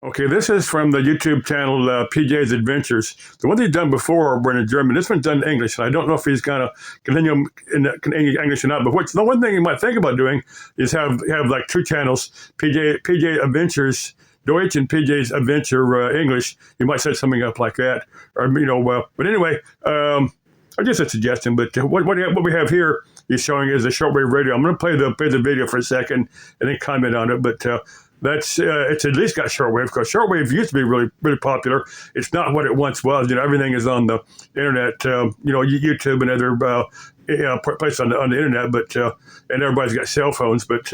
Okay, this is from the YouTube channel PJ's Adventures. The one he's done before were in German. This one's done in English, and I don't know if he's going to continue in English or not. But the one thing you might think about doing is have like two channels: PJ Adventures Deutsch and PJ's Adventure English. You might set something up like that, or But anyway, just a suggestion. But what we have here is showing is a shortwave radio. I'm going to play the video for a second and then comment on it, but. That's it's at least got shortwave, because shortwave used to be really popular. It's not what it once was. Everything is on the internet. YouTube and other places on the internet. But and everybody's got cell phones. But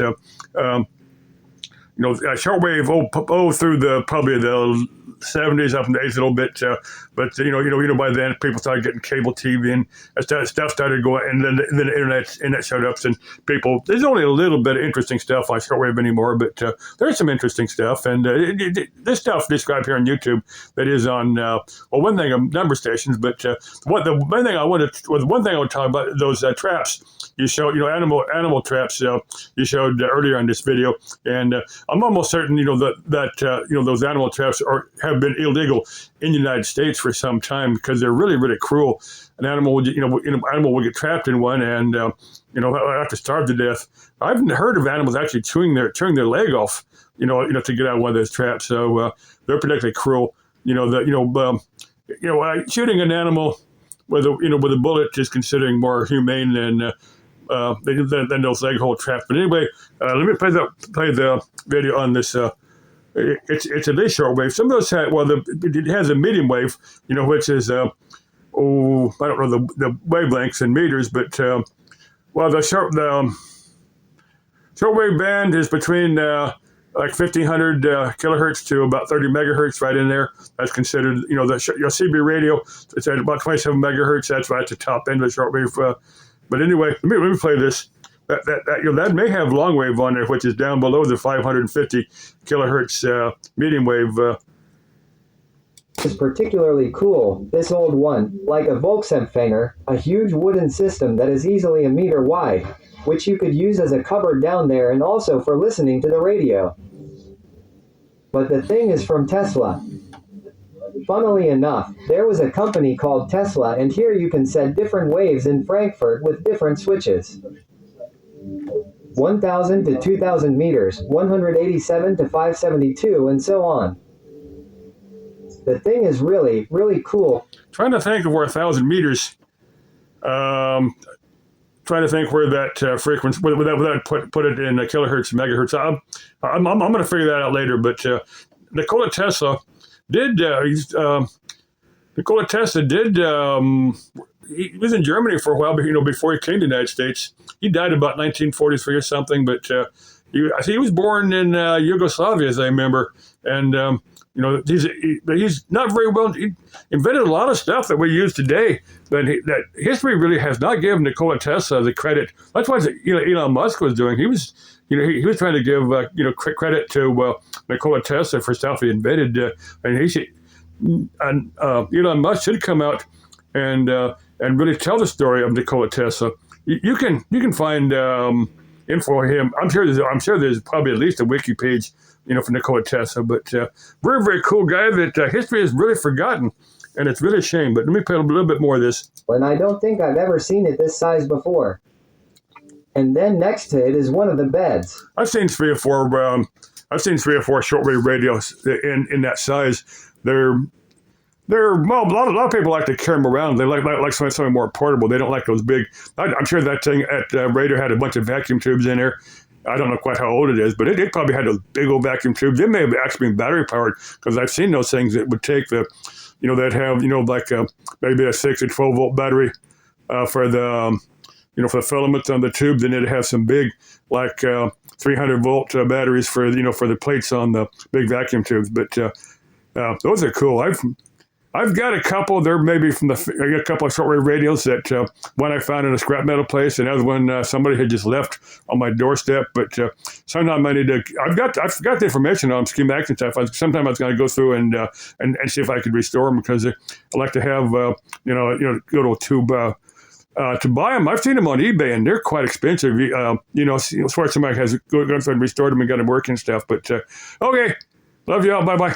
shortwave through probably the 70s up in the 80s a little bit, but by then people started getting cable TV and stuff started going, and then the internet showed up, and there's only a little bit of interesting stuff on shortwave anymore, but there's some interesting stuff, and this stuff described here on YouTube that is on one thing of number stations, but the one thing I want to talk about, those traps you showed, animal traps you showed earlier in this video, and I'm almost certain that those animal traps have been illegal in the United States for some time, because they're really, really cruel. An animal would get trapped in one and have to starve to death. I've heard of animals actually chewing their leg off, to get out of one of those traps. So they're particularly cruel. Shooting an animal with a bullet is considering more humane than those leg hole traps. But anyway, let me play the video on this. It's at least shortwave. Some of those it has a medium wave, which is I don't know the wavelengths in meters, but the shortwave band is between like 1500 kilohertz to about 30 megahertz, right in there. That's considered, your CB radio. It's at about 27 megahertz. That's right at the top end of the shortwave. But anyway, let me play this. That may have long wave on there, which is down below the 550 kilohertz medium wave. Is particularly cool, this old one, like a Volksempfänger, a huge wooden system that is easily a meter wide, which you could use as a cupboard down there and also for listening to the radio. But the thing is from Tesla. Funnily enough, there was a company called Tesla, and here you can set different waves in Frankfurt with different switches. 1,000 to 2,000 meters, 187 to 572, and so on. The thing is really, really cool. Trying to think of where 1,000 meters, trying to think where that frequency, without put it in kilohertz, megahertz. I'm going to figure that out later, but Nikola Tesla did, he was in Germany for a while, but before he came to the United States. He died about 1943 or something, but he was born in Yugoslavia, as I remember, and he's not very well. He invented a lot of stuff that we use today, but that history really has not given Nikola Tesla the credit. That's what Elon Musk was doing. He was he was trying to give credit to Nikola Tesla for stuff he invented, and Elon Musk should come out and really tell the story of Nikola Tesla. You can find info on him. I'm sure there's probably at least a wiki page, for Nikola Tesla. But very, very cool guy that history has really forgotten, and it's really a shame. But let me play a little bit more of this. And I don't think I've ever seen it this size before. And then next to it is one of the beds. I've seen three or four shortwave radios in that size. A lot of people like to carry them around. They like something more portable. They don't like those big. I'm sure that thing at radio had a bunch of vacuum tubes in there. I don't know quite how old it is, but it probably had those big old vacuum tubes. They may have actually been battery powered, because I've seen those things that would take that have like maybe a 6 or 12 volt battery for the for the filaments on the tube. Then it'd have some big 300 volt batteries for the plates on the big vacuum tubes. But those are cool. I've got a couple. They're maybe I got a couple of shortwave radios that one I found in a scrap metal place, another one somebody had just left on my doorstep. But sometime I need to. I've got the information on schematics and stuff. Sometime I was going to go through and see if I could restore them, because I like to have go to buy them. I've seen them on eBay, and they're quite expensive. As far as somebody has gone through and restored them and got them working and stuff. But okay. Love you all. Bye bye.